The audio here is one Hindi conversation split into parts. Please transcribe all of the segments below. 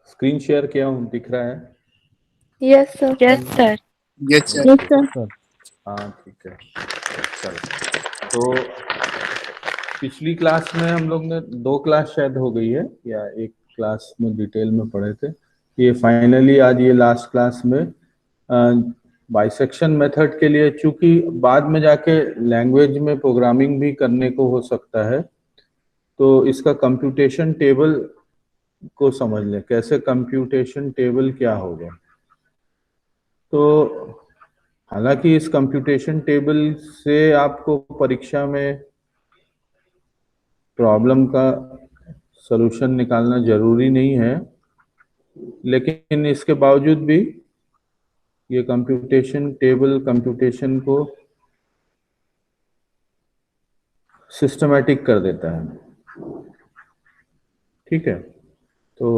स्क्रीन शेयर किया हूँ, दिख रहा है? Yes sir. Yes sir. Yes sir. हाँ ठीक है, चलो। तो पिछली क्लास में हम लोग ने 2 क्लास शायद हो गई है, या एक क्लास में डिटेल में पढ़े थे। ये फाइनली आज ये लास्ट क्लास में बाइसेक्शन मेथड के लिए, चूंकि बाद में जाके लैंग्वेज में प्रोग्रामिंग भी करने को हो सकता है, तो इसका कंप्यूटेशन टेबल को समझ लें, कैसे कंप्यूटेशन टेबल क्या होगा। तो हालांकि इस कंप्यूटेशन टेबल से आपको परीक्षा में प्रॉब्लम का सॉल्यूशन निकालना जरूरी नहीं है, लेकिन इसके बावजूद भी ये कंप्यूटेशन टेबल कंप्यूटेशन को सिस्टमैटिक कर देता है। ठीक है, तो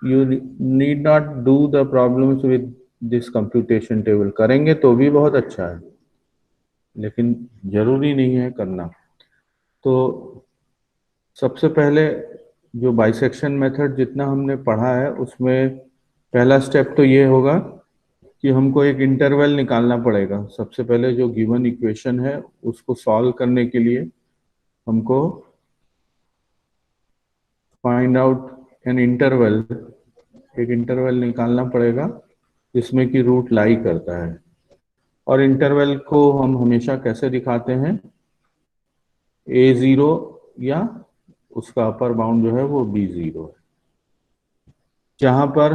you need not do the problems with this computation table. करेंगे तो भी बहुत अच्छा है, लेकिन जरूरी नहीं है करना। तो सबसे पहले जो बाइसेक्शन मेथड जितना हमने पढ़ा है, उसमें पहला स्टेप तो ये होगा कि हमको एक इंटरवल निकालना पड़ेगा। सबसे पहले जो गिवन इक्वेशन है उसको सॉल्व करने के लिए हमको फाइंड आउट एन इंटरवल, एक इंटरवल निकालना पड़ेगा जिसमें कि रूट लाई करता है। और इंटरवल को हम हमेशा कैसे दिखाते हैं? a0 या उसका अपर बाउंड जो है वो b0 है, जहां पर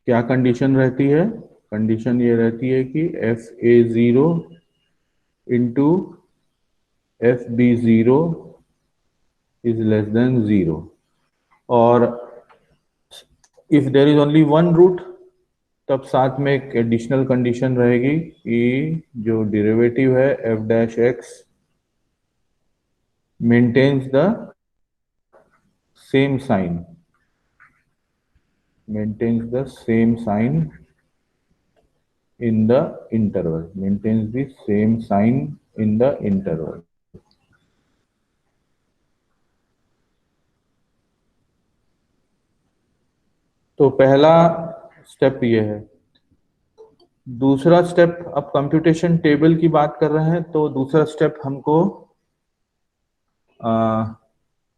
क्या कंडीशन रहती है? कंडीशन ये रहती है कि fa0 into fb0 is less than 0, और if there is only one root, तब साथ में एक एडिशनल कंडीशन रहेगी कि जो डेरिवेटिव है f dash x maintains the same sign, maintains the same sign in the interval, maintains the same sign in the interval. तो पहला स्टेप ये है। दूसरा स्टेप, अब कंप्यूटेशन टेबल की बात कर रहे हैं, तो दूसरा स्टेप हमको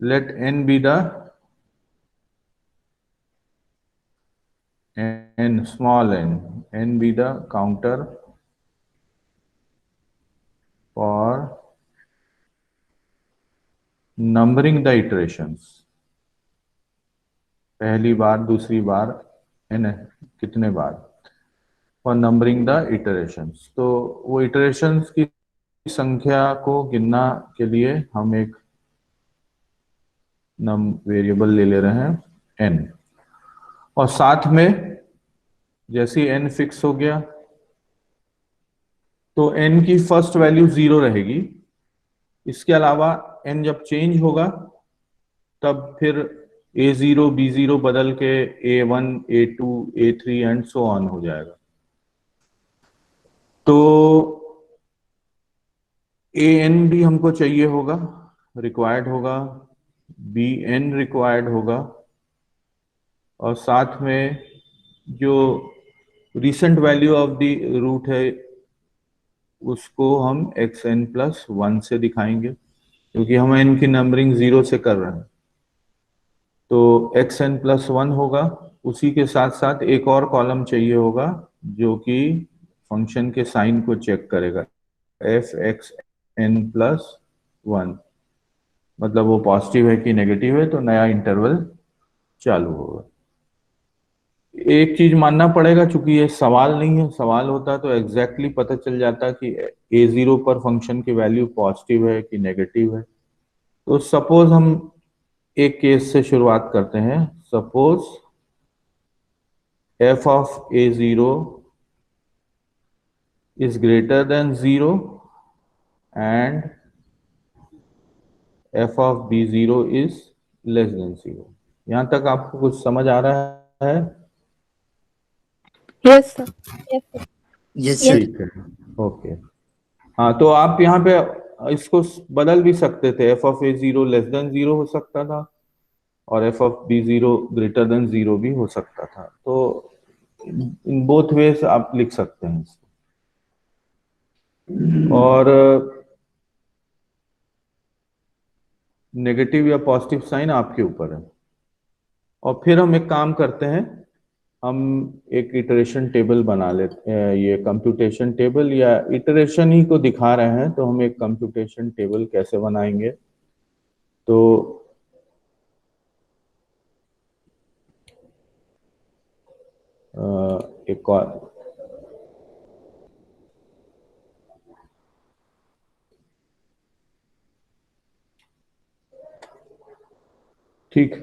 let n be the n small n be the counter for numbering the iterations। पहली बार, दूसरी बार, n कितने बार, फॉर नंबरिंग द इटरेशंस। तो वो इटरेशंस की संख्या को गिनना के लिए हम एक वेरिएबल ले रहे हैं n, और साथ में जैसे n फिक्स हो गया तो n की फर्स्ट वैल्यू 0 रहेगी। इसके अलावा n जब चेंज होगा तब फिर a0 b0 बदल के a1 a2 a3 and so on हो जाएगा। तो an भी हमको चाहिए होगा, रिक्वायर्ड होगा, bn रिक्वायर्ड होगा, और साथ में जो recent value of the root है उसको हम xn+1 से दिखाएंगे, क्योंकि हम n की नंबरिंग 0 से कर रहे हैं। तो xn+1 होगा। उसी के साथ साथ एक और कॉलम चाहिए होगा जो कि फंक्शन के साइन को चेक करेगा, fxn+1, मतलब वो पॉजिटिव है कि नेगेटिव है, तो नया इंटरवल चालू होगा। एक चीज मानना पड़ेगा, चूंकि ये सवाल नहीं है, सवाल होता तो एग्जैक्टली पता चल जाता कि a0 पर फंक्शन की वैल्यू पॉजिटिव है कि नेगेटिव है। तो सपोज हम एक केस से शुरुआत करते हैं। Suppose f of a0 is greater than 0 and f of b0 is less than 0। यहां तक आपको कुछ समझ आ रहा है? Yes sir. Yes sir. ठीक है, ओके। हाँ, तो आप यहाँ पे इसको बदल भी सकते थे, F of A zero less than zero हो सकता था और F of B zero greater than zero भी हो सकता था। तो इन बोथ वेज आप लिख सकते हैं इसको। और नेगेटिव या पॉजिटिव साइन आपके ऊपर है। और फिर हम एक काम करते हैं, हम एक इटरेशन टेबल बना लेते हैं। ये कंप्यूटेशन टेबल या इटरेशन ही को दिखा रहे हैं, तो हम एक कंप्यूटेशन टेबल कैसे बनाएंगे। तो एक और ठीक,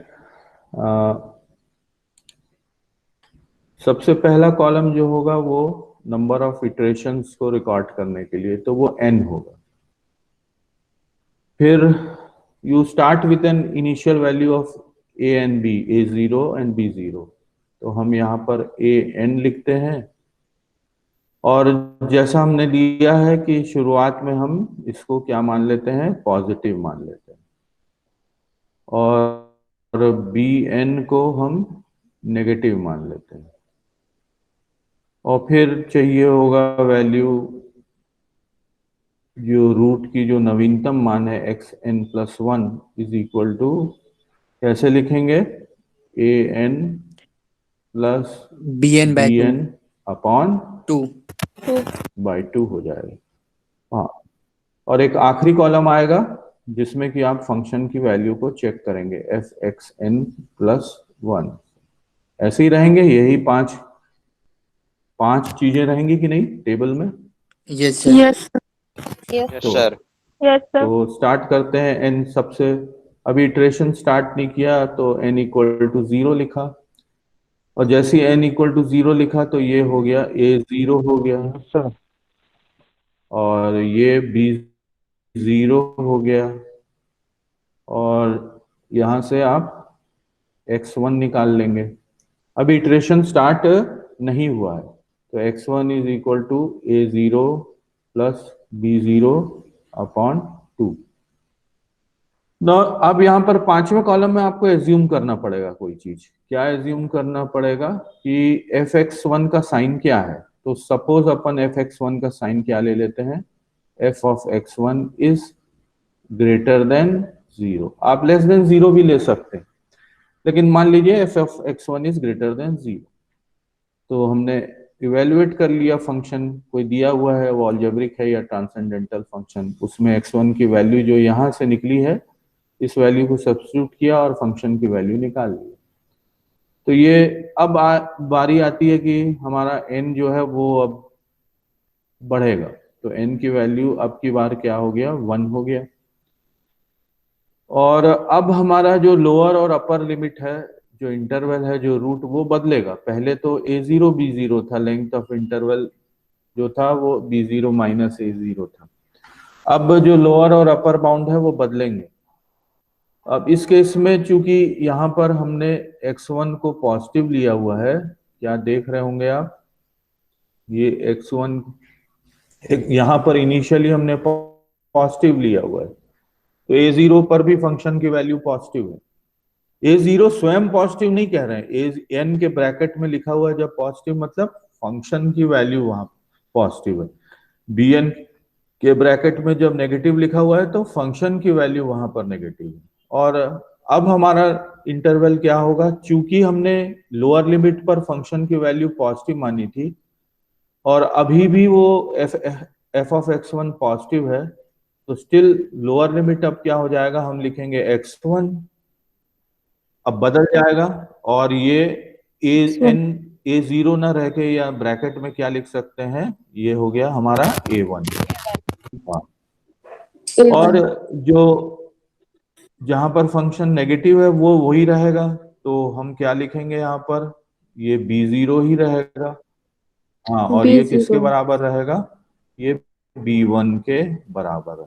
सबसे पहला कॉलम जो होगा वो नंबर ऑफ इटरेशंस को रिकॉर्ड करने के लिए, तो वो n होगा। फिर you start with an initial value of a and b, a0 and b0। तो हम यहाँ पर an लिखते हैं, और जैसा हमने लिया है कि शुरुआत में हम इसको क्या मान लेते हैं, पॉजिटिव मान लेते हैं, और bn को हम नेगेटिव मान लेते हैं। और फिर चाहिए होगा वैल्यू, जो रूट की जो नवीनतम मान है xn+1 इज इक्वल टू, कैसे लिखेंगे, an plus bn by 2 bn upon 2 by 2 हो जाएगा। हाँ, और एक आखिरी कॉलम आएगा जिसमें कि आप फंक्शन की वैल्यू को चेक करेंगे, fxn+1। ऐसे ही रहेंगे, यही पांच चीजें रहेंगी कि नहीं टेबल में। yes sir Yes. Yes. Yes, तो sir. Yes, sir. तो स्टार्ट करते हैं n सबसे, अभी इटरेशन स्टार्ट नहीं किया तो n इक्वल टू 0 लिखा, और जैसे ही n इक्वल टू 0 लिखा तो ये हो गया a0 हो गया सर, और ये b0 हो गया, और यहां से आप x1 निकाल लेंगे। अभी इटरेशन स्टार्ट नहीं हुआ है, तो x1 is equal to a0 plus b0 upon 2। ना अब यहाँ पर पांचवें कॉलम में आपको एज्यूम करना पड़ेगा कोई चीज। क्या एज्यूम करना पड़ेगा कि fx1 का साइन क्या है। तो सपोज अपन fx1 का साइन क्या ले लेते हैं, f of x1 is greater than 0। आप लेस देन 0 भी ले सकते हैं, लेकिन मान लीजिए f of x1 is greater than 0। तो हमने इवेल्युएट कर लिया फंक्शन, कोई दिया हुआ है, वो अलजेब्रिक है या ट्रांसेंडेंटल फंक्शन, उसमें x1 की वैल्यू जो यहां से निकली है, इस वैल्यू को सब्स्टिट्यूट किया और फंक्शन की वैल्यू निकाल ली। तो ये अब बारी आती है कि हमारा n जो है वो अब बढ़ेगा, तो n की वैल्यू अब की बार क्या हो गया, 1 हो गया। और अब हमारा जो लोअर और अपर लिमिट है, जो इंटरवल है, जो रूट, वो बदलेगा। पहले तो a0 b0 था, लेंथ ऑफ इंटरवल जो था वो b0 माइनस a0 था। अब जो लोअर और अपर बाउंड है वो बदलेंगे। अब इस केस में चूंकि यहाँ पर हमने x1 को पॉजिटिव लिया हुआ है, क्या देख रहे होंगे आप, ये x1 यहाँ पर इनिशियली हमने पॉजिटिव लिया हुआ है, तो a0 पर भी फंक्शन की वैल्यू पॉजिटिव है। a0 स्वयं पॉजिटिव नहीं कह रहे हैं, n के ब्रैकेट में लिखा हुआ है जब पॉजिटिव, मतलब फंक्शन की वैल्यू वहां पॉजिटिव है। bn के ब्रैकेट में जब नेगेटिव लिखा हुआ है तो फंक्शन की वैल्यू वहां पर नेगेटिव है। और अब हमारा इंटरवल क्या होगा, चूंकि हमने लोअर लिमिट पर फंक्शन की वैल्यू पॉजिटिव मानी थी और अभी भी वो f ऑफ x1 पॉजिटिव है, तो स्टिल लोअर लिमिट अब क्या हो जाएगा, हम लिखेंगे x1, अब बदल जाएगा, और ये a0 ना रह के या ब्रैकेट में क्या लिख सकते हैं, ये हो गया हमारा a1। और जो जहां पर फंक्शन नेगेटिव है वो वही रहेगा, तो हम क्या लिखेंगे यहाँ पर, ये b0 ही रहेगा। हाँ, और ये किसके B0. बराबर रहेगा, ये b1 के बराबर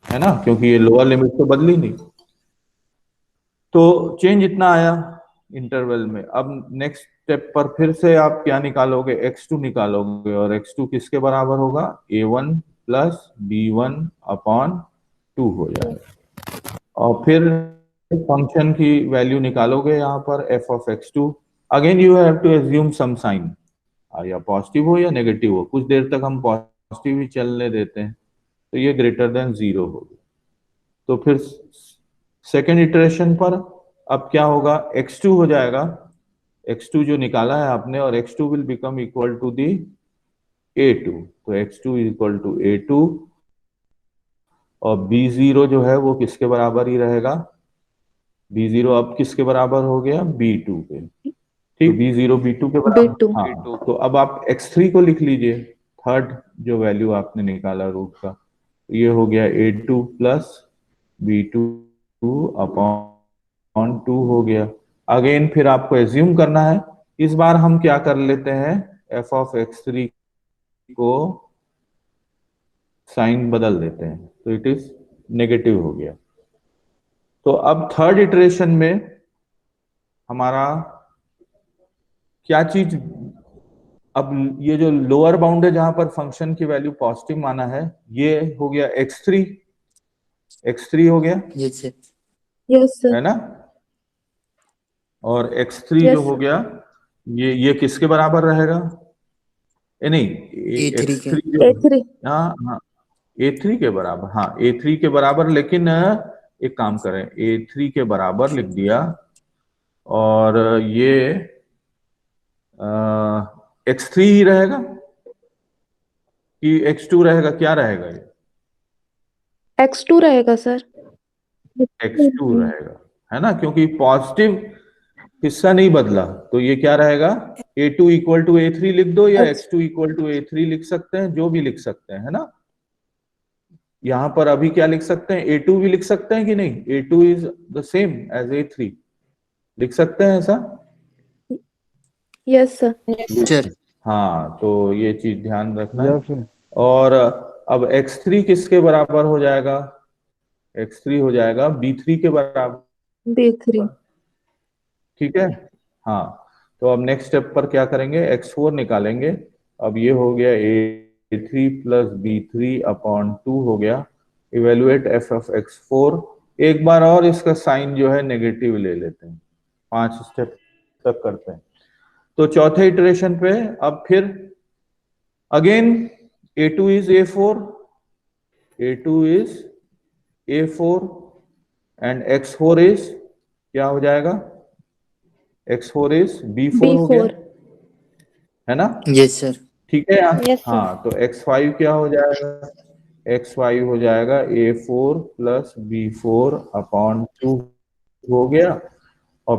है ना, क्योंकि ये लोअर लिमिट तो बदली नहीं। तो चेंज इतना आया इंटरवल में। अब नेक्स्ट स्टेप पर फिर से आप क्या निकालोगे, x2 निकालोगे, और x2 किसके बराबर होगा, a1 प्लस b1/2 हो जाएगा। और फिर फंक्शन की वैल्यू निकालोगे यहाँ पर f(x2). Again you have to assume some sign, या पॉजिटिव हो या नेगेटिव हो। कुछ देर तक हम पॉजिटिव ही चलने देते हैं, तो ये ग्रेटर देन 0 होगा। तो फिर सेकेंड इटरेशन पर अब क्या होगा, x2 हो जाएगा, x2 जो निकाला है आपने, और x2 will become equal to the a2। तो x2 इक्वल टू a2, और b0 जो है वो किसके बराबर ही रहेगा, b0 अब किसके बराबर हो गया, b2 के। ठीक, b0 b2 के बराबर। B2। हाँ, तो अब आप x3 को लिख लीजिए, थर्ड जो वैल्यू आपने निकाला रूट का, ये हो गया a2 प्लस b2/2 हो गया। अगेन फिर आपको एज्यूम करना है, इस बार हम क्या कर लेते हैं, f(x3) को साइन बदल देते हैं, तो इट इज नेगेटिव हो गया। तो अब थर्ड इटरेशन में हमारा क्या चीज, अब ये जो लोअर बाउंड है जहां पर फंक्शन की वैल्यू पॉजिटिव माना है, ये हो गया x3 हो गया, Yes, sir. Yes, sir. है ना। और x3 जो Yes, हो sir. गया, ये किसके बराबर रहेगा, नहीं, A3 के। x3 जो, A3। हाँ हाँ, a3 के बराबर, हाँ a3 के बराबर, लेकिन एक काम करें, a3 के बराबर लिख दिया, और ये x3 ही रहेगा कि x2 रहेगा, क्या रहेगा, ये X2 रहेगा सर। x2 रहेगा, है ना, क्योंकि पॉजिटिव हिस्सा नहीं बदला, तो ये क्या रहेगा, a2 इक्वल टू a3 लिख दो, या X। x2 equal to a3 लिख सकते हैं, जो भी लिख सकते हैं, है ना। यहां पर अभी क्या लिख सकते हैं, a2 भी लिख सकते हैं कि नहीं, a2 is the same as a3, लिख सकते हैं ऐसा। Yes, sir। Sir. हाँ, तो ये चीज ध्यान रखना है। और अब x3 किसके बराबर हो जाएगा, x3 हो जाएगा b3 के बराबर। B3। ठीक है, हाँ। तो अब नेक्स्ट स्टेप पर क्या करेंगे, x4 निकालेंगे। अब ये हो गया a3 प्लस b3/2 हो गया। Evaluate f(x4). एक बार और इसका साइन जो है नेगेटिव ले लेते हैं, 5 स्टेप तक करते हैं। तो चौथे इटरेशन पे अब फिर again a2 is a4 and x4 is क्या हो जाएगा, x4 इज b4 हो गया, B4। है ना। Yes, sir. ठीक है यार, Yes, sir। हाँ, तो x5 क्या हो जाएगा, x5 हो जाएगा a4 प्लस b4/2 हो गया। और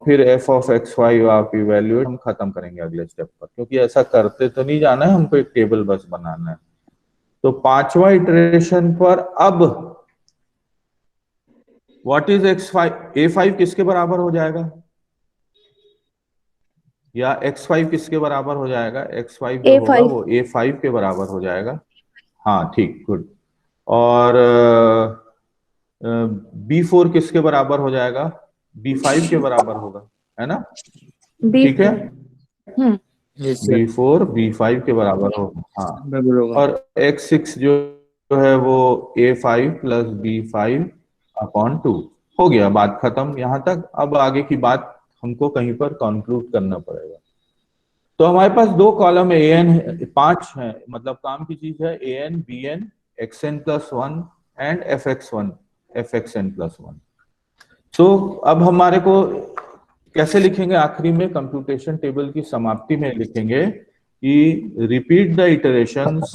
फिर f(x5) आप इवेल्युएट, हम खत्म करेंगे अगले स्टेप पर, क्योंकि ऐसा करते तो नहीं जाना है, हमको एक टेबल बस बनाना है। तो पांचवा इटरेशन पर अब व्हाट इज x5, a5 किसके बराबर हो जाएगा, या x5 किसके बराबर हो जाएगा, x5 जो होगा A5। वो a5 के बराबर हो जाएगा। हाँ ठीक, गुड। और b4 किसके बराबर हो जाएगा, b5 के बराबर होगा, है ना। ठीक है, B4। Yes, sir. b4 b5 के बराबर होगा, हाँ। बराबर होगा। और x6 जो है वो a5 प्लस b5/2 हो गया, बात खत्म यहाँ तक। अब आगे की बात हमको कहीं पर कंक्लूड करना पड़ेगा। तो हमारे पास दो कॉलम ए एन, 5 है, मतलब काम की चीज है, A N, B N, xn+1 and fxn+1। तो अब हमारे को कैसे लिखेंगे, आखिरी में कंप्यूटेशन टेबल की समाप्ति में लिखेंगे कि repeat the iterations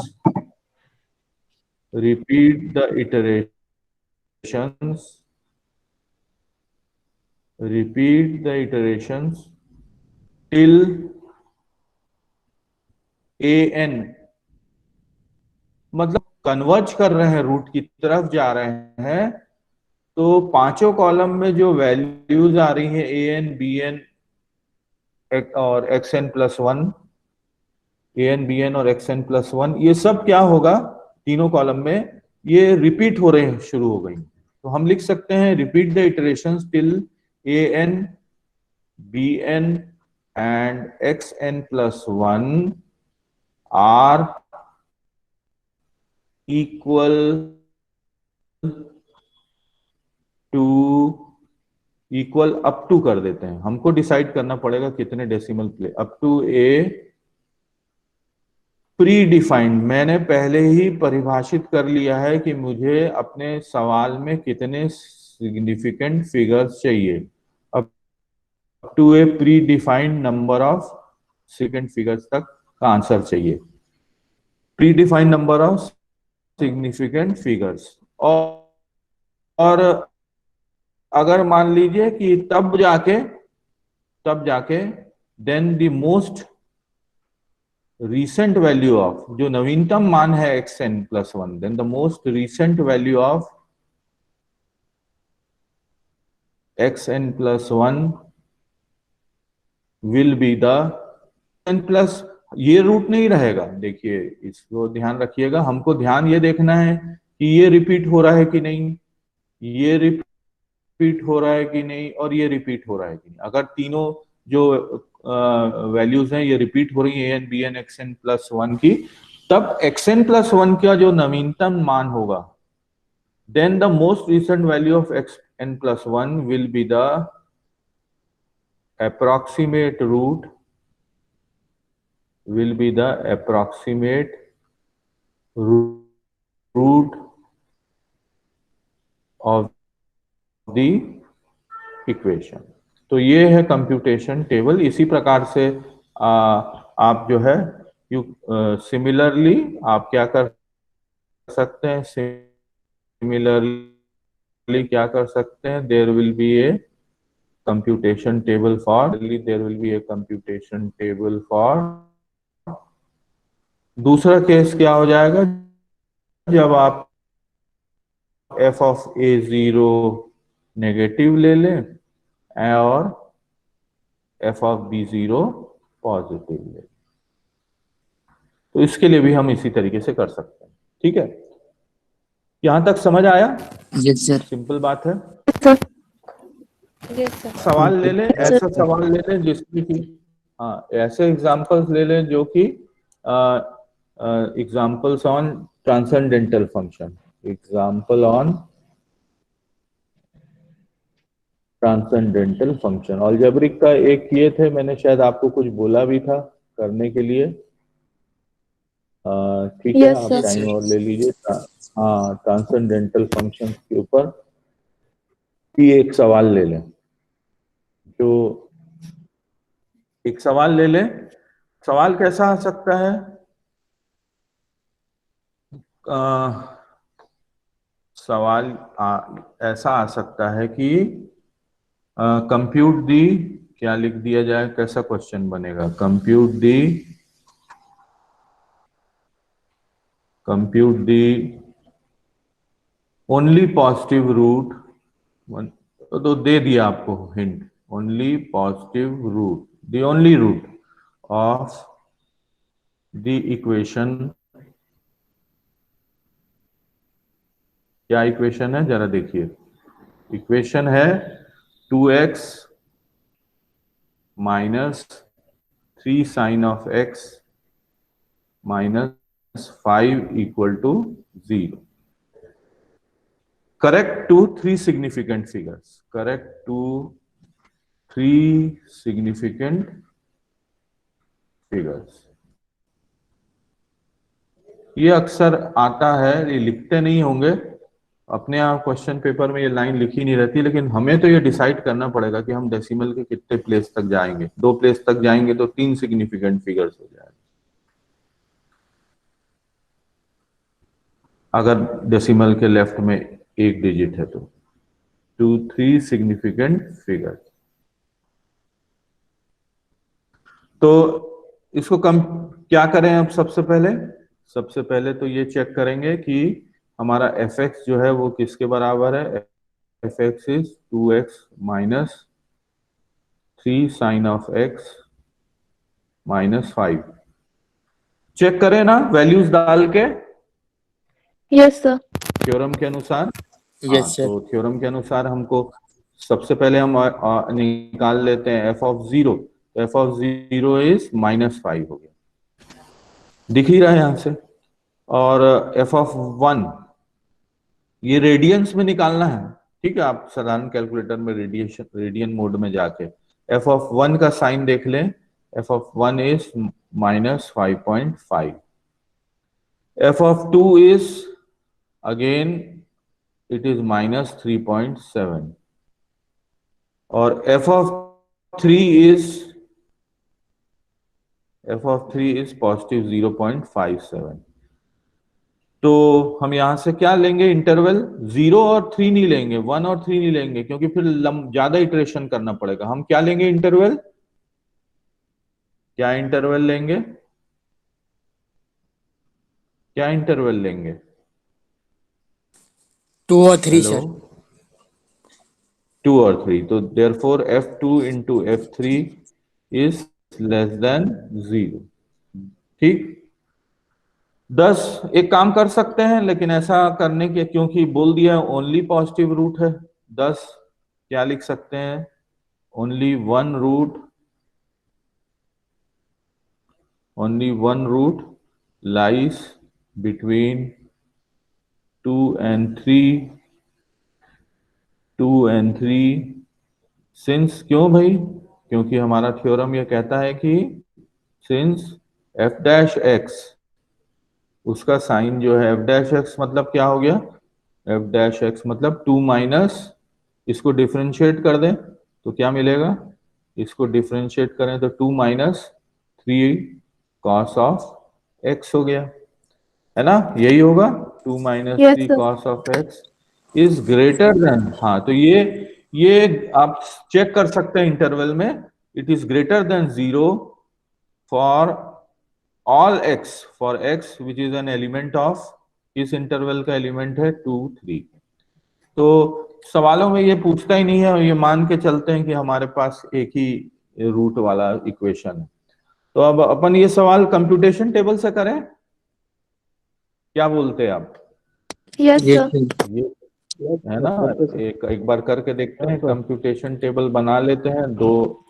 till A N, मतलब कन्वर्ज कर रहे हैं, रूट की तरफ जा रहे हैं। तो पांचों कॉलम में जो वैल्यूज आ रही हैं, ए एन, बी एन और xn+1, ए एन, बी एन और xn+1, ये सब क्या होगा, तीनों कॉलम में ये रिपीट हो रहे शुरू हो गई। तो हम लिख सकते हैं repeat the iterations till A N, B N and xn+1 are equal to equal up to कर देते हैं। हमको डिसाइड करना पड़ेगा कितने decimal place, up to a predefined. मैंने पहले ही परिभाषित कर लिया है कि मुझे अपने सवाल में कितने सिग्निफिकेंट फिगर्स चाहिए। Up to a predefined number of significant figures तक का आंसर चाहिए। Predefined number of significant figures. और अगर मान लीजिए कि तब जाके then the most recent value of, जो नवीनतम मान है xn+1, then the most recent value of xn+1 will be the n plus, ये रूट नहीं रहेगा। देखिए इसको ध्यान रखिएगा, हमको ध्यान ये देखना है कि ये रिपीट हो रहा है कि नहीं, ये रिपीट हो रहा है कि नहीं, और ये रिपीट हो रहा है कि नहीं। अगर तीनों जो वैल्यूज हैं ये रिपीट हो रही है N B N X N plus one की, तब एक्स एन प्लस वन का जो नवीनतम मान होगा, then the most recent value of X N plus one will be the approximate root of the equation. तो ये है कंप्यूटेशन टेबल। इसी प्रकार से आप जो है सिमिलरली आप क्या कर सकते हैं, सिमिलरली क्या कर सकते हैं, there will be a computation table for दूसरा केस क्या हो जाएगा, जब आप F of A zero negative ले लें और F of B zero positive ले। तो इसके लिए भी हम इसी तरीके से कर सकते हैं। ठीक है, यहां तक समझ आया? Yes sir. सिंपल बात है। Sir yes sir. सवाल ले लें, ऐसा सवाल ले लें जिसमें कि ऐसे एग्जांपल्स ले लें जो कि examples on transcendental function, example on transcendental function. Algebraic का एक किए थे मैंने, शायद आपको कुछ बोला भी था करने के लिए। ठीक है, Yes, आप sir. टाइम और ले लीजिए। हाँ, ट्रांसेंडेंटल फंक्शन के ऊपर भी एक सवाल ले लें। जो एक सवाल ले लें, सवाल कैसा आ सकता है, सवाल ऐसा आ सकता है कि कंप्यूट दी, क्या लिख दिया जाए, कैसा क्वेश्चन बनेगा, compute the only positive root, तो दे दिया आपको hint, only positive root, the only root of the equation. क्या इक्वेशन है जरा देखिए, इक्वेशन है 2x minus 3 sine of x minus 5 equal to 0। correct to 3 significant figures, correct to 3 significant figures। ये अक्सर आता है, ये लिखते नहीं होंगे अपने आप क्वेश्चन पेपर में, ये लाइन लिखी नहीं रहती, लेकिन हमें तो ये डिसाइड करना पड़ेगा कि हम डेसिमल के कितने प्लेस तक जाएंगे। 2 प्लेस तक जाएंगे तो 3 सिग्निफिकेंट फिगर्स हो जाएंगे, अगर डेसिमल के लेफ्ट में एक डिजिट है तो 2-3 सिग्निफिकेंट फिगर। तो इसको कम क्या करें, अब सबसे पहले तो ये चेक करेंगे कि हमारा एफ एक्स जो है वो किसके बराबर है। F X is 2x minus 3 sine of x minus 5। Check करें ना वैल्यूज डाल के, Yes, sir. थ्योरम के अनुसार। Yes sir. तो थ्योरम के अनुसार हमको सबसे पहले हम निकाल लेते हैं F of zero. F of zero is -5 हो गया, दिख ही रहा है यहां से। और एफ ऑफ 1 ये रेडियंस में निकालना है, ठीक है। आप साधारण कैलकुलेटर में रेडियन मोड में जाके एफ ऑफ 1 का साइन देख लें। F of 1 is -5.5, F of 2 is again it is -3.7 और एफ ऑफ 3 इज पॉजिटिव 0.57। तो हम यहां से क्या लेंगे इंटरवल, 0 और 3 नहीं लेंगे, 1 और 3 नहीं लेंगे, क्योंकि फिर ज्यादा इटरेशन करना पड़ेगा। हम क्या लेंगे इंटरवल, क्या इंटरवल लेंगे, क्या इंटरवल लेंगे? 2 और 3 हेलो, सर। 2 और 3, तो therefore f2 into f3 is less than 0। ठीक, 10 एक काम कर सकते हैं, लेकिन ऐसा करने के, क्योंकि बोल दिया ओनली पॉजिटिव रूट है 10, क्या लिख सकते हैं, only one root lies between 2 and 3 since, क्यों भाई, क्योंकि हमारा थ्योरम यह कहता है कि सिंस एफ डैश एक्स, उसका साइन जो है एफ डैश एक्स मतलब क्या हो गया, एफ डैश एक्स मतलब 2 माइनस, इसको डिफ्रेंशिएट कर दें तो क्या मिलेगा, इसको डिफ्रेंशिएट करें तो 2 माइनस 3 कॉस ऑफ एक्स हो गया, है ना, यही होगा। 2 minus Yes, 3 sir. Cos of x is greater than, हाँ तो ये आप चेक कर सकते हैं इंटरवल में, it is greater than 0 for all x, for x which is an element of, इस इंटरवल का एलिमेंट है 2 3। तो सवालों में ये पूछता ही नहीं है, ये मान के चलते हैं कि हमारे पास एक ही रूट वाला इक्वेशन है। तो अब अपन ये सवाल कंप्यूटेशन टेबल से करें, क्या बोलते हैं आप? Yes, yes sir. सर। ये है ना, एक बार करके देखते हैं, कंप्यूटेशन टेबल बना लेते हैं दो,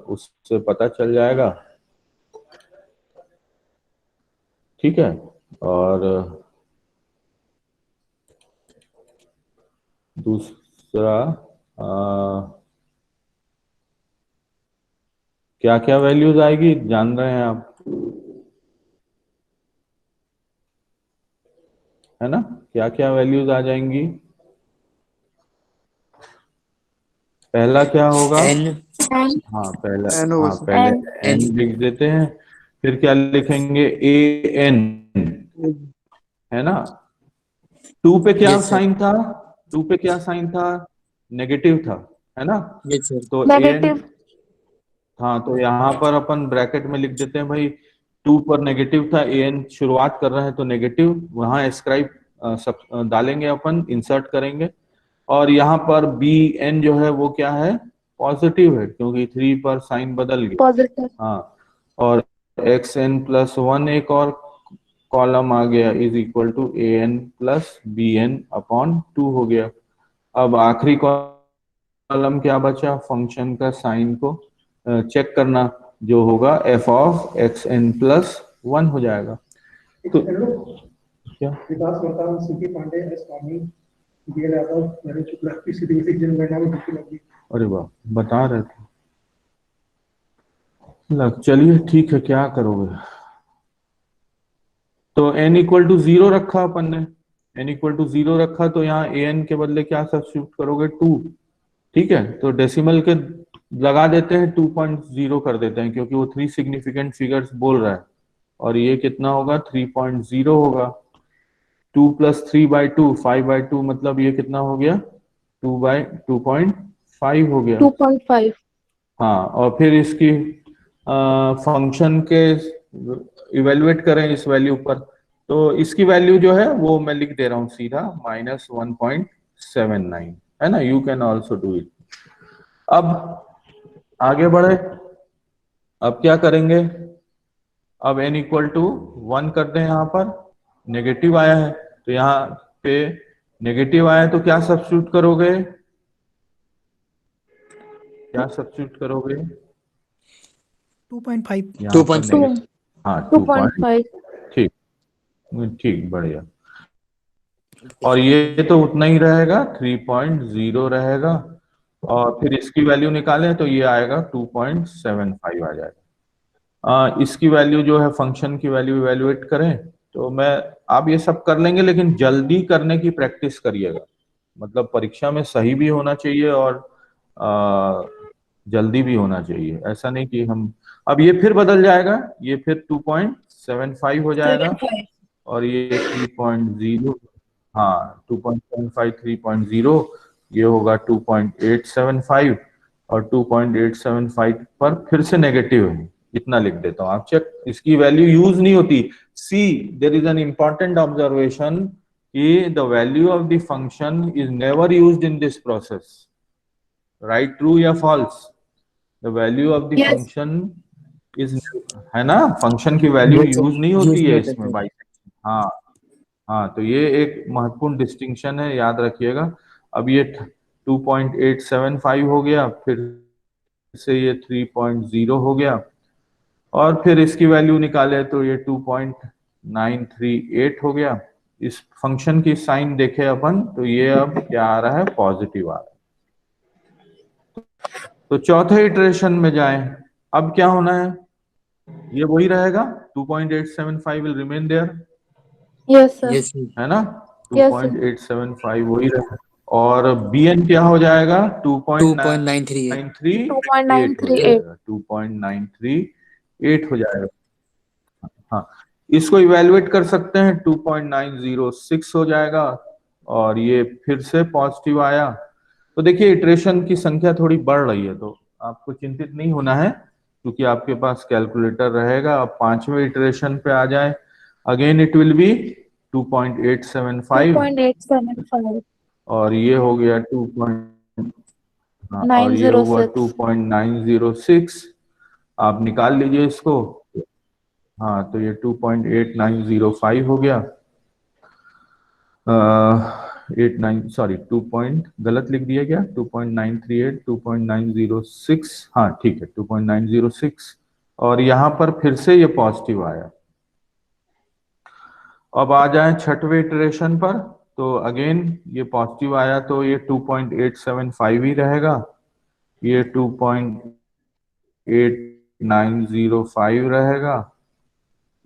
उससे पता चल जाएगा, ठीक है। और दूसरा क्या क्या वैल्यूज आएगी जान रहे हैं आप, है ना, क्या क्या वैल्यूज आ जाएंगी? पहला क्या होगा, एन हाँ पहला, एन होगा हाँ सर। पहले And एन लिख देते हैं, फिर क्या लिखेंगे, ए एन, है ना। 2 पे क्या यस सर। साइन था, 2 पे क्या साइन था, नेगेटिव था, है ना। Yes sir. तो ए एन, negative. हाँ तो यहाँ पर अपन ब्रैकेट में लिख देते हैं भाई, 2 पर नेगेटिव था, ए एन शुरुआत कर रहे हैं तो नेगेटिव, वहां एस्क्राइब सब डालेंगे, अपन इंसर्ट करेंगे। और यहाँ पर बी एन जो है वो क्या है, पॉजिटिव है, क्योंकि 3 पर साइन बदल गया, Positive. हाँ। और एक्स एन प्लस 1 एक और कॉलम आ गया, is equal to A N plus B N upon 2 हो गया। अब आखिरी कॉलम क्या बचा, फंक्शन का साइन को चेक करना, जो होगा F of X N plus 1 हो जाएगा। तो क्या, विकास वर्ता हूँ, C P Pandey, S Swami, D L Yadav, Naresh Shukla, P C दिवसी, जिन गणना में ड्यूटी लगी। अरे वाह, बता रहे थे, लग, चलिए ठीक है, क्या करोगे। तो n इक्वल टू 0 रखा अपन ने, n इक्वल टू 0 रखा, तो यहाँ ए एन के बदले क्या सब्स्टिट्यूट करोगे, 2, ठीक है। तो डेसिमल के लगा देते हैं, 2.0 कर देते हैं, क्योंकि वो 3 सिग्निफिकेंट फिगर्स बोल रहा है, और ये कितना होगा, 3.0 होगा। 2 प्लस 3/2, 5/2, मतलब ये कितना हो गया, 2/2.5 हो गया। 2.5. हाँ, और फिर इसकी फंक्शन के इवेल्युएट करें इस वैल्यू पर, तो इसकी वैल्यू जो है वो मैं लिख दे रहा हूँ सीधा, -1.79, है ना, you can also do it. अब आगे बढ़े, अब क्या करेंगे, अब n इक्वल टू 1 कर दें, यहाँ पर नेगेटिव आया है, तो यहाँ पे नेगेटिव आया है, तो क्या सब्स्टिट्यूट करोगे, क्या सब्स्टिट्यूट करोगे, 2.5। यहाँ पर 2.5। नेगेटिव, हाँ 2 पॉइंट, 2.5. ठीक। ठीक, बढ़िया। और ये तो उतना ही रहेगा, 3.0 रहेगा। और फिर इसकी वैल्यू निकालें तो ये आएगा 2.75 आ जाएगा। इसकी वैल्यू जो है, फंक्शन की वैल्यू इवेल्युएट करें तो मैं, आप ये सब कर लेंगे लेकिन जल्दी करने की प्रैक्टिस करिएगा। मतलब परीक्षा में सही भी होना चाहिए और जल्दी भी होना चाहिए। ऐसा नहीं कि हम, अब ये फिर बदल जाएगा, ये फिर 2.75 हो जाएगा 7.5. और ये 3.0, हाँ 2.75 3.0, ये होगा 2.875 और 2.875 पर फिर से नेगेटिव है। इतना लिख देता हूं, आप चेक, इसकी वैल्यू यूज नहीं होती। See, there is an important observation कि the value of the function is never used in this process. Right, true या false? The value of the Yes. Function is, है ना, फंक्शन की वैल्यू Yes, sir. यूज नहीं Use होती है not इसमें sir. बाई। हाँ, हाँ, तो ये एक महत्वपूर्ण डिस्टिंक्शन है, याद रखिएगा। अब ये 2.875 हो गया, फिर से ये 3.0 हो गया, और फिर इसकी वैल्यू निकाले तो ये 2.938 हो गया। इस फंक्शन की साइन देखे अपन तो ये अब क्या आ रहा है, पॉजिटिव आ रहा है। तो चौथे इटरेशन में जाएं, अब क्या होना है, ये वही रहेगा, 2.875 will remain there, Yes, sir. Yes, sir. है ना, Yes, sir. 2.875 वही रहेगा। और bn क्या हो जाएगा, 2.938. 2.938 हो 2.938. जाएगा, 2.938 हो जाएगा। हाँ, इसको इवेलुएट कर सकते हैं, 2.906 हो जाएगा, और ये फिर से पॉजिटिव आया। तो देखिए इटरेशन की संख्या थोड़ी बढ़ रही है, तो आपको चिंतित नहीं होना है, क्योंकि आपके पास कैलकुलेटर रहेगा। अब पांचवें इटरेशन पे आ जाए, अगेन इट विल बी 2.875, 2.875. और ये हो गया 2. हाँ, और ये हुआ 906. 2.906। आप निकाल लीजिए इसको। हाँ, तो ये 2.8905 हो गया। 89, सॉरी, 2 पॉइंट गलत लिख दिया गया, 2.938, 2.906, हाँ ठीक है, 2.906। और यहाँ पर फिर से ये पॉजिटिव आया। अब आ जाए छठवें इटरेशन पर, तो अगेन ये पॉजिटिव आया, तो ये 2.875 ही रहेगा, ये 2.8905 रहेगा।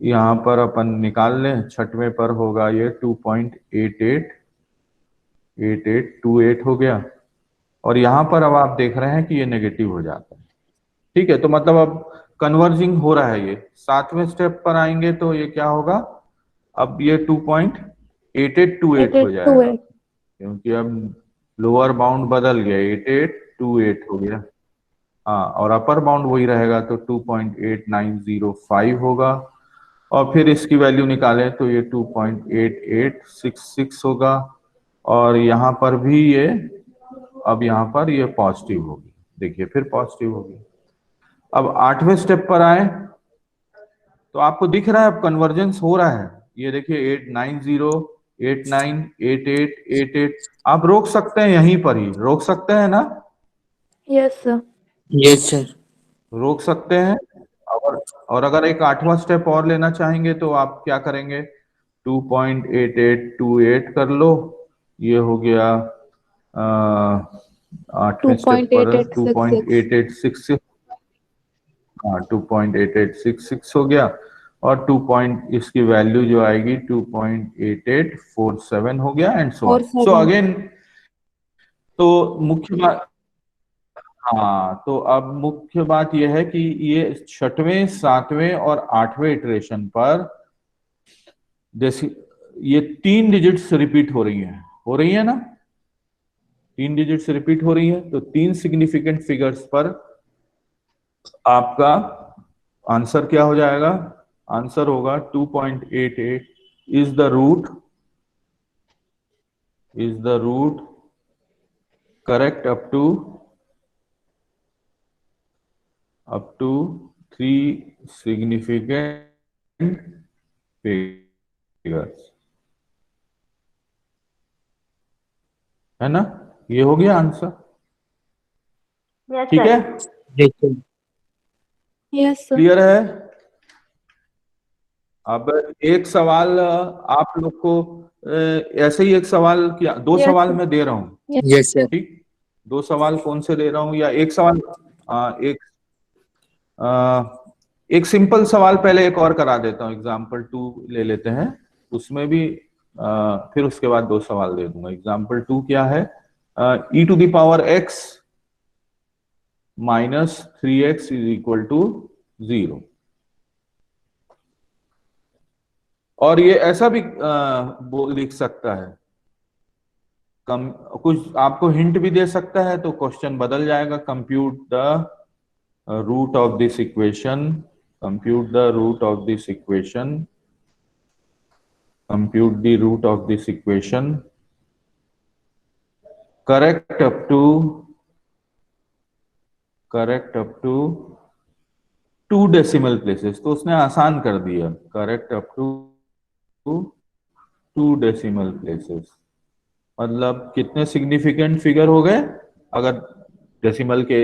यहाँ पर अपन निकाल लें, छठवें पर होगा ये 2.8828 हो गया। और यहाँ पर अब आप देख रहे हैं कि ये नेगेटिव हो जाता है। ठीक है, तो मतलब अब कन्वर्जिंग हो रहा है। ये सातवें स्टेप पर आएंगे तो ये क्या होगा, अब ये 2.8828 हो जाएगा, 8828. क्योंकि अब लोअर बाउंड बदल गया, 8828 हो गया। हाँ, और अपर बाउंड वही रहेगा, तो 2.8905 होगा। और फिर इसकी वैल्यू निकालें तो ये 2.8866 होगा। और यहाँ पर भी ये, अब यहाँ पर ये पॉजिटिव होगी, देखिए फिर पॉजिटिव होगी। अब आठवें स्टेप पर आए तो आपको दिख रहा है अब कन्वर्जेंस हो रहा है। ये देखिए 890, 89, 88, 88। आप रोक सकते हैं, यहीं पर ही रोक सकते हैं ना, Yes, sir. Yes, sir. रोक सकते हैं। और अगर एक आठवां स्टेप और लेना चाहेंगे तो आप क्या करेंगे, 2.8828 कर लो, ये हो गया आठवें स्टेप पर 2.8866. 2.8866, हाँ 2.8866 हो गया। और 2 पॉइंट, इसकी वैल्यू जो आएगी 2.8847 हो गया, and so on. So 47. Again, तो मुख्य बात, हाँ, तो अब मुख्य बात यह है कि ये छठवें, सातवें और आठवें इटरेशन पर जैसे ये 3 डिजिट्स रिपीट हो रही है ना, 3 डिजिट्स रिपीट हो रही है, तो 3 सिग्निफिकेंट फिगर्स पर आपका आंसर क्या हो जाएगा, आंसर होगा 2.88 is the root, correct up to 3 significant figures, है ना, ये हो गया आंसर। Yes, ठीक sir. है, Yes, sir. Yes, sir. Clear है। अब एक सवाल आप लोग को ऐसे ही एक सवाल क्या, दो Yes, सवाल sir. मैं दे रहा हूँ, Yes, sir. ठीक, दो सवाल कौन से दे रहा हूँ या एक सवाल, एक एक सिंपल सवाल पहले एक और करा देता हूँ, एग्जाम्पल 2 ले लेते हैं, उसमें भी फिर उसके बाद दो सवाल दे दूंगा। एग्जाम्पल 2 क्या है, e to the power x minus 3x is equal to 0। और ये ऐसा भी लिख सकता है, कम कुछ आपको हिंट भी दे सकता है, तो क्वेश्चन बदल जाएगा। Compute the root of this equation, compute the root of this equation, compute the root of this equation, correct up to 2 decimal places. तो उसने आसान कर दिया, correct up to 2 decimal places, मतलब कितने सिग्निफिकेंट फिगर हो गए। अगर डेसिमल के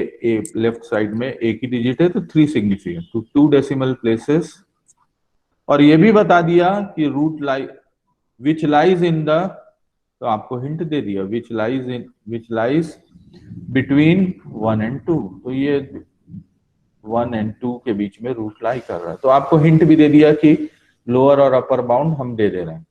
लेफ्ट साइड में एक ही डिजिट है तो 3 सिग्निफिकेंट, तो 2 डेसिमल प्लेसेस। और ये भी बता दिया कि root which lies in the, तो आपको हिंट दे दिया, विच लाइज बिटवीन 1 एंड 2, तो ये 1 एंड 2 के बीच में रूट लाई कर रहा है। तो आपको हिंट भी दे दिया कि लोअर और अपर बाउंड हम दे रहे हैं।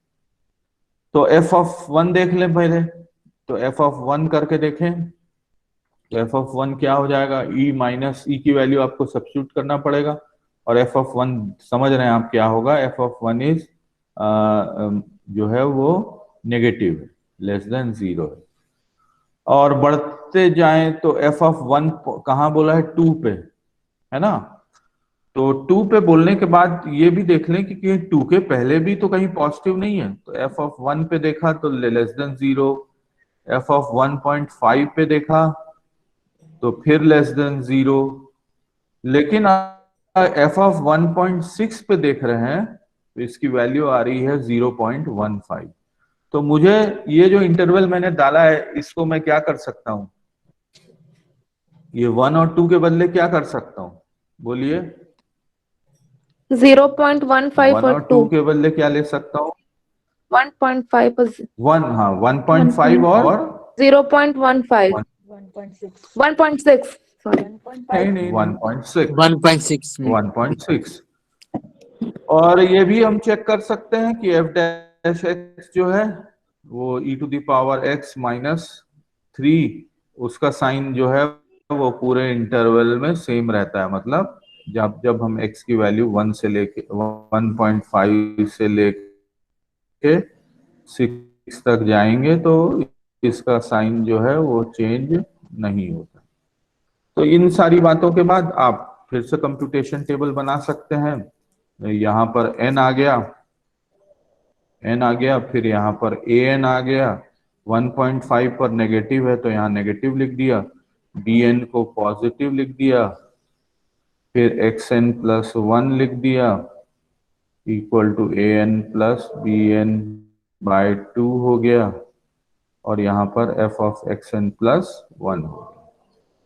तो एफ ऑफ 1 देख लें पहले, तो एफ ऑफ 1 करके देखें, तो एफ ऑफ 1 क्या हो जाएगा, ई माइनस ई की वैल्यू आपको सब्स्टिट्यूट करना पड़ेगा, और एफ ऑफ 1 समझ रहे हैं आप क्या होगा, एफ ऑफ 1 इज जो है वो नेगेटिव है, लेस देन 0 है। और बढ़ते जाएं तो एफ ऑफ 1 कहाँ बोला है, 2 पे है ना। तो 2 पे बोलने के बाद ये भी देख लें कि 2 के पहले भी तो कहीं पॉजिटिव नहीं है, तो एफ ऑफ 1 पे देखा तो लेस देन 0, एफ ऑफ 1.5 पे देखा तो फिर लेस देन 0, लेकिन एफ ऑफ 1.6 पे देख रहे हैं तो इसकी वैल्यू आ रही है 0.15। तो मुझे ये जो इंटरवल मैंने डाला है इसको मैं क्या कर सकता हूं, ये 1 और 2 के बदले क्या कर सकता हूं, बोलिए। 0.15 1 or और 2 2. के बदले क्या ले सकता हूँ, 1.5 or 1, हाँ 1.5 और 0.15. 1.6. Sorry. नहीं 1.6, 1.6. 1.6। और ये भी हम चेक कर सकते हैं कि एफ डैश एक्स जो है वो E to the power X minus 3, उसका साइन जो है वो पूरे इंटरवल में सेम रहता है। मतलब जब जब हम x की वैल्यू 1 से लेके 1.5 से लेके 6 तक जाएंगे तो इसका साइन जो है वो चेंज नहीं होता। तो इन सारी बातों के बाद आप फिर से कंप्यूटेशन टेबल बना सकते हैं। यहाँ पर n आ गया, फिर यहाँ पर an आ गया, 1.5 पर नेगेटिव है तो यहाँ नेगेटिव लिख दिया, bn को पॉजिटिव लिख दिया, फिर xn प्लस 1 लिख दिया equal to an plus bn by 2 हो गया, और यहाँ पर f ऑफ xn प्लस 1 हो गया।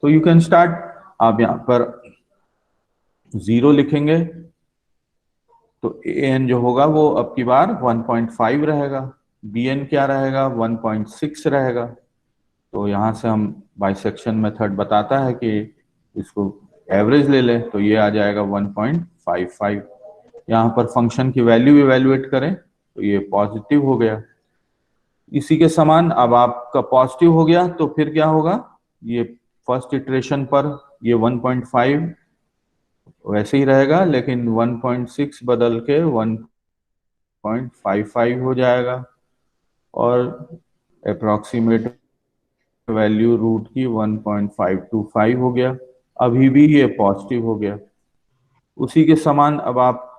तो यू कैन स्टार्ट, आप यहाँ पर 0 लिखेंगे तो an जो होगा वो अब की बार 1.5 रहेगा, bn क्या रहेगा 1.6 रहेगा। तो यहाँ से हम बाइसेक्शन मेथड बताता है कि इसको एवरेज ले लें, तो ये आ जाएगा 1.55। यहाँ पर फंक्शन की वैल्यू इवेल्युएट करें तो ये पॉजिटिव हो गया। इसी के समान अब आपका पॉजिटिव हो गया तो फिर क्या होगा, ये फर्स्ट इटरेशन पर ये 1.5 वैसे ही रहेगा, लेकिन 1.6 बदल के 1.55 हो जाएगा, और अप्रोक्सीमेट वैल्यू रूट की 1.525 हो गया। अभी भी ये पॉजिटिव हो गया। उसी के समान अब आप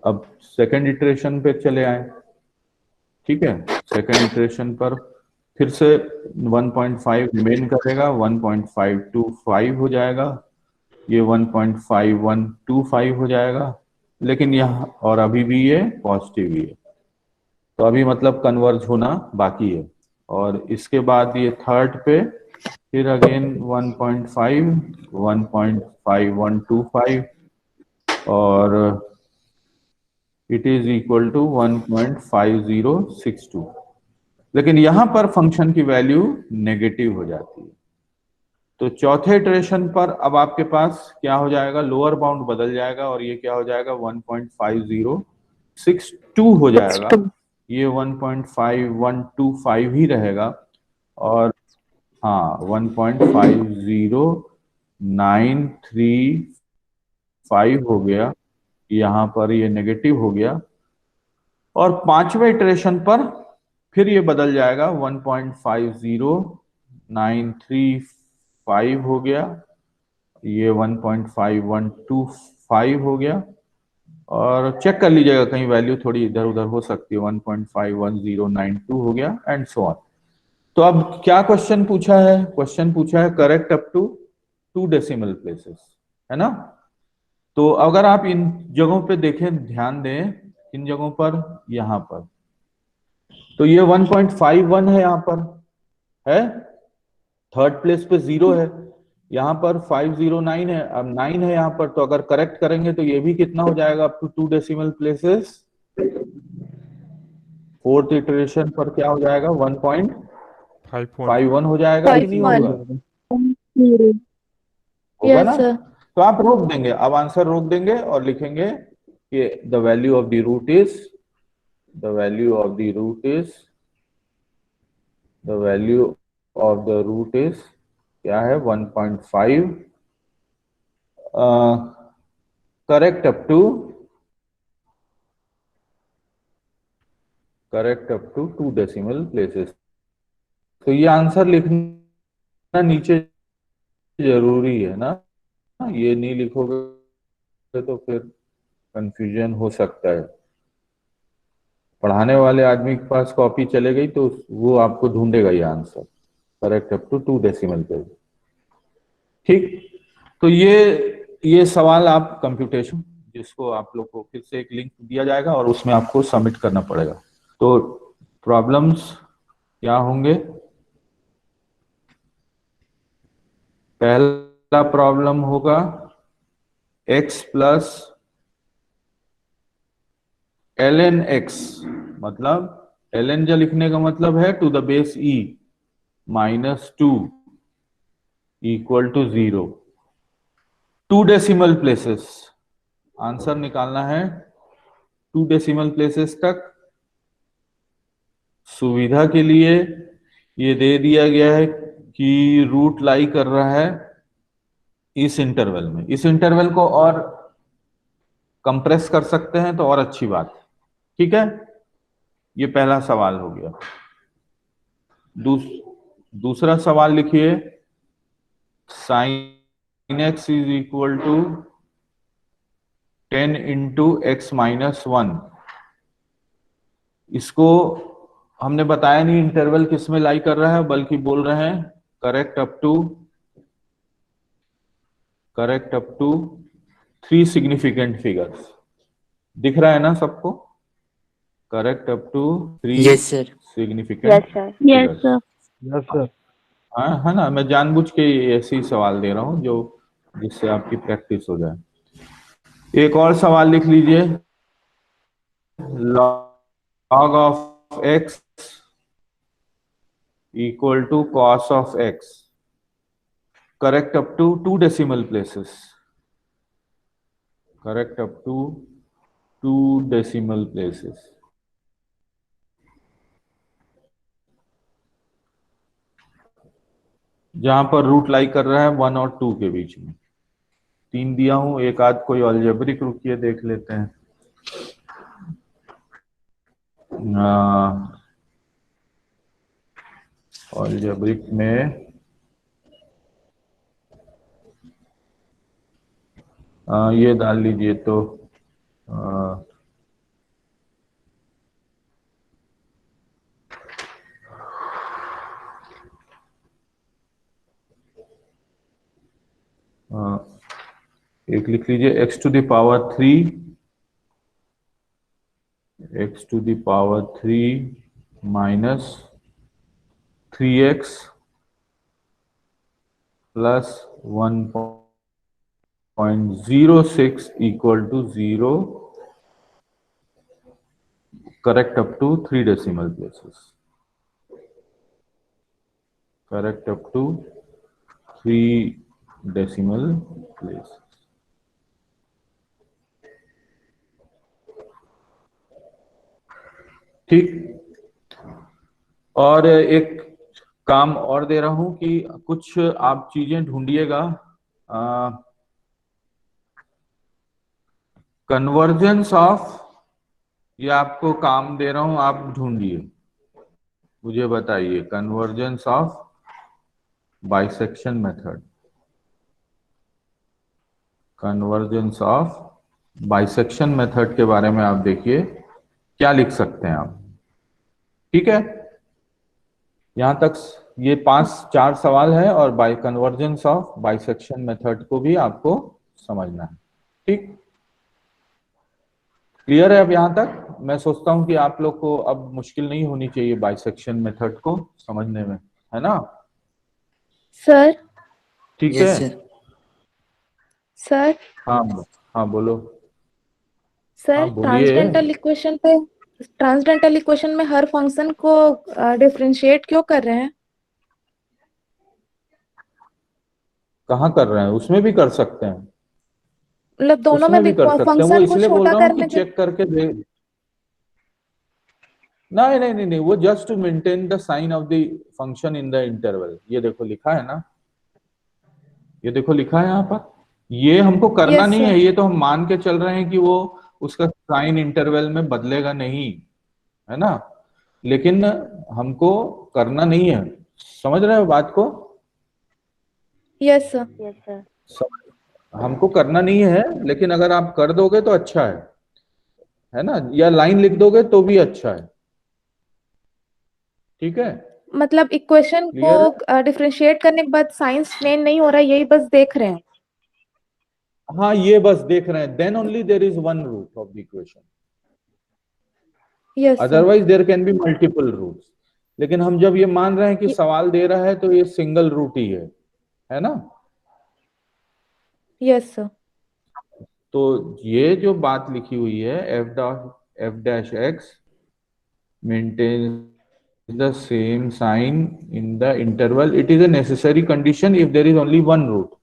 अब सेकंड इटरेशन पे चले आए, ठीक है। सेकंड इटरेशन पर फिर से 1.5 रिमेन करेगा, 1.525 हो जाएगा, ये 1.5125 हो जाएगा, लेकिन यहाँ और अभी भी ये पॉजिटिव ही है। तो अभी मतलब कन्वर्ज होना बाकी है। और इसके बाद ये थर्ड पे फिर अगेन 1.5, 1.5125, और इट इज इक्वल टू 1.5062। लेकिन यहां पर फंक्शन की वैल्यू नेगेटिव हो जाती है। तो चौथे इटरेशन पर अब आपके पास क्या हो जाएगा, लोअर बाउंड बदल जाएगा और ये क्या हो जाएगा 1.5062 हो जाएगा। 62. ये 1.5125 ही रहेगा और हाँ 1.50935 हो गया, यहाँ पर ये नेगेटिव हो गया। और पांचवें इटरेशन पर फिर ये बदल जाएगा 1.50935 हो गया, ये 1.5125 हो गया। और चेक कर लीजिएगा कहीं वैल्यू थोड़ी इधर उधर हो सकती है, 1.51092 हो गया एंड सो ऑन। तो अब क्या क्वेश्चन पूछा है, क्वेश्चन पूछा है correct up to 2 decimal places, है ना। तो अगर आप इन जगहों पे देखें, ध्यान दें इन जगहों पर, यहां पर तो ये 1.51 है, यहां पर है, थर्ड प्लेस पे 0 है, यहां पर 509 है, अब 9 है यहां पर। तो अगर करेक्ट करेंगे तो ये भी कितना हो जाएगा up to 2 decimal places. Fourth iteration पर क्या हो जाएगा 1.51 हो जाएगा कि नहीं 51. होगा, होगा Yes, ना। sir. तो आप रोक देंगे, अब आंसर रोक देंगे और लिखेंगे कि the value of the root is, the value of the root is, the value of the root is क्या है 1.5 correct up to, correct up to 2 decimal places. तो ये आंसर लिखना नीचे जरूरी है ना, ये नहीं लिखोगे तो फिर कंफ्यूजन हो सकता है। पढ़ाने वाले आदमी के पास कॉपी चले गई तो वो आपको ढूंढेगा ये answer, correct up to 2 decimal place. ठीक, तो ये सवाल आप कंप्यूटेशन, जिसको आप लोग को फिर से एक लिंक दिया जाएगा और उसमें आपको सबमिट करना पड़ेगा। तो प्रॉब्लम्स क्या होंगे, पहला प्रॉब्लम होगा x प्लस ln x, मतलब ln जो लिखने का मतलब है to the base e minus 2 equal to 0, 2 decimal places, answer निकालना है 2 डेसिमल प्लेसेस तक। सुविधा के लिए ये दे दिया गया है कि रूट लाई कर रहा है इस इंटरवल में, इस इंटरवल को और कंप्रेस कर सकते हैं तो और अच्छी बात है, ठीक है। ये पहला सवाल हो गया। दूसरा सवाल लिखिए, sine X is equal to 10 into X minus 1। इसको हमने बताया नहीं इंटरवल किस में लाई कर रहा है, बल्कि बोल रहे हैं correct up to 3 significant figures. दिख रहा है ना सबको, correct up to 3 Yes, sir. Significant Yes, sir. Yes, figures. sir. Yes, sir. हाँ है ना, मैं जानबूझ के ऐसे ही सवाल दे रहा हूं जो जिससे आपकी प्रैक्टिस हो जाए। एक और सवाल लिख लीजिए, log of x equal to cos of x, correct up to 2 decimal places, correct up to 2 decimal places. जहां पर रूट लाई कर रहा है 1 और 2 के बीच में। 3 दिया हूं, एक आध कोई अलजेब्रिक रुकिए देख लेते हैं। अलजेब्रिक में ये डाल लीजिए तो एक लिख लीजिए x to the power 3, x to the power 3 minus 3x plus 1.5 0.06 equal to 0, correct up to 3 decimal places. Correct up to 3 decimal places. ठीक। और एक काम और दे रहा हूं कि कुछ आप चीजें ढूंढिएगा। कन्वर्जेंस ऑफ, ये आपको काम दे रहा हूं, आप ढूंढिए, मुझे बताइए convergence of bisection method. Convergence of bisection method के बारे में आप देखिए क्या लिख सकते हैं आप। ठीक है, यहां तक ये 4 सवाल है और by convergence of bisection method को भी आपको समझना है। ठीक, क्लियर है अब यहां तक? मैं सोचता हूं कि आप लोग को अब मुश्किल नहीं होनी चाहिए बाइसेक्शन मेथड को समझने में, है ना सर? ठीक Yes, है। sir. हाँ हाँ बोलो। सर हाँ बोलिए। ट्रांसडेंटल इक्वेशन में हर फंक्शन को डिफरेंशिएट क्यों कर रहे हैं? कहाँ कर रहे हैं? उसमें भी कर सकते हैं, मतलब दोनों में उसमें भी भी कर सकते हैं। वो फंक्शन को इसलिए बोल छोटा रहा हूँ कि करने के। चेक करके दे। नहीं नहीं नहीं नहीं, वो just to maintain the sign of the function in the interval. ये देखो लिखा है ना, ये देखो लिखा है यहाँ पर। ये हमको करना यस नहीं सर। है, ये तो हम मान के चल रहे हैं कि वो उसका साइन इंटरवल में बदलेगा नहीं, है ना। लेकिन हमको करना नहीं है, समझ रहे हो बात को? Yes sir. हमको करना नहीं है, लेकिन अगर आप कर दोगे तो अच्छा है ना, या लाइन लिख दोगे तो भी अच्छा है। ठीक है, मतलब इक्वेशन क्लियर है? को डिफरेंशिएट करने के बाद साइन चेंज नहीं हो रहा है, यही बस देख रहे हैं। हाँ ये बस देख रहे हैं। Then only there is one root of the equation, yes sir. Otherwise there can be multiple roots. लेकिन हम जब ये मान रहे हैं कि सवाल दे रहा है तो ये सिंगल रूट ही है ना। Yes sir. तो ये जो बात लिखी हुई है F dash X maintain the same sign in the interval, it is a necessary condition if there is only one root.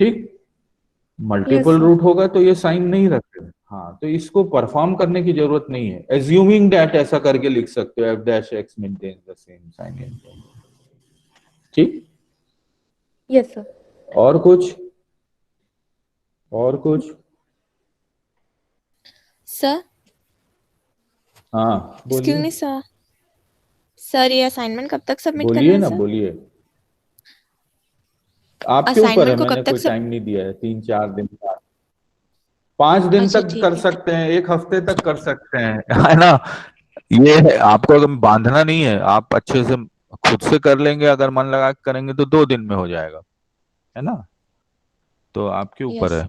ठीक, मल्टीपल sir. रूट होगा तो ये साइन नहीं रखते। हाँ, तो इसको परफॉर्म करने की जरूरत नहीं है। एज्यूमिंग दैट ऐसा करके लिख सकते हो, F dash X maintains the same sign in. ठीक, यस सर। और कुछ? और कुछ? सर, हाँ एक्सक्यूज बोलिए। मी सर। सर, ये असाइनमेंट कब तक सबमिट करना बोलिए है ना, सर? बोलिए। आपके ऊपर है, असाइनमेंट को मैंने कब तक कोई टाइम नहीं दिया है। 3-4 दिन बाद, 5 दिन अच्छा तक ठीक कर है। सकते हैं, 1 हफ्ते तक कर सकते हैं, है ना। ये है, आपको अगर बांधना नहीं है, आप अच्छे से खुद से कर लेंगे, अगर मन लगा के करेंगे तो 2 दिन में हो जाएगा, है ना। तो आपके ऊपर यस। है।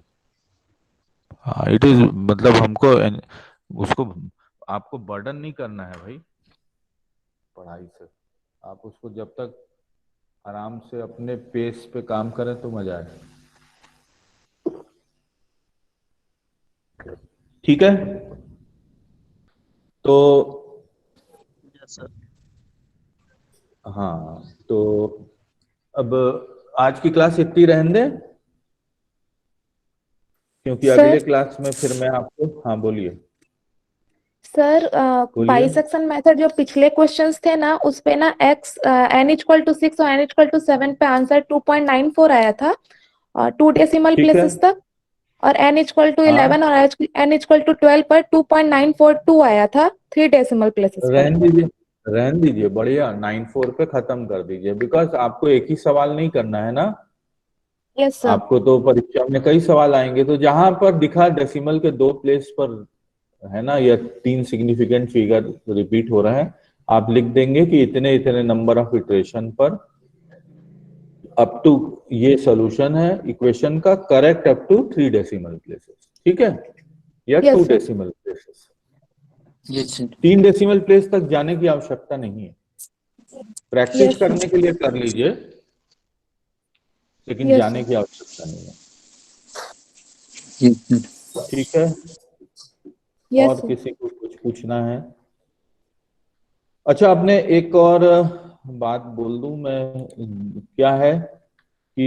हाँ, इट इज मतलब हमको उसको, आपको बर्डन नहीं करना है भाई पढ़ाई से। आप उसको जब तक आराम से अपने पेस पे काम करें तो मजा आए। ठीक है, तो हाँ, तो अब आज की क्लास इतनी रहने दें, क्योंकि सर अगले क्लास में फिर मैं आपको, हाँ बोलिए। सर बोलिए। बाइसेक्शन मेथड जो पिछले क्वेश्चंस थे ना, उस पे ना x n इक्वल टू 6 और n इक्वल टू 7 पे आंसर 2.94 आया था, और 2 डेसिमल ठीक है। प्लेसेस तक। और n इक्वल टू हाँ, 11 और n इक्वल टू 12 पर 2.942 आया था 3 डेसिमल प्लेसेस पर। रहने दीजिए, रहने दीजिए, बढ़िया 9-4 पे खत्म कर दीजिए, बिकॉज आपको एक ही सवाल नहीं करना है ना। Yes sir. आपको तो परीक्षा में कई सवाल आएंगे, तो जहां पर दिखा डेसिमल के 2 प्लेस पर, है ना, या 3 सिग्निफिकेंट फिगर रिपीट हो रहे हैं, आप लिख देंगे कि इतने इतने नंबर ऑफ इटरेशन पर अप टू ये सॉल्यूशन है इक्वेशन का, correct up to 3 decimal places. ठीक है, या Yes, 2 sir. Decimal places. Yes, sir. 3 decimal place तक जाने की आवश्यकता नहीं है, प्रैक्टिस Yes, sir. करने के लिए कर लीजिए, लेकिन Yes, जाने sir. की आवश्यकता नहीं है। Yes, sir. ठीक है, यस और किसी को कुछ पूछना है? अच्छा, आपने एक और बात बोल दूं मैं, क्या है कि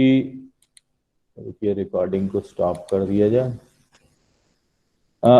रुकिए, रिकॉर्डिंग को स्टॉप कर दिया जाए।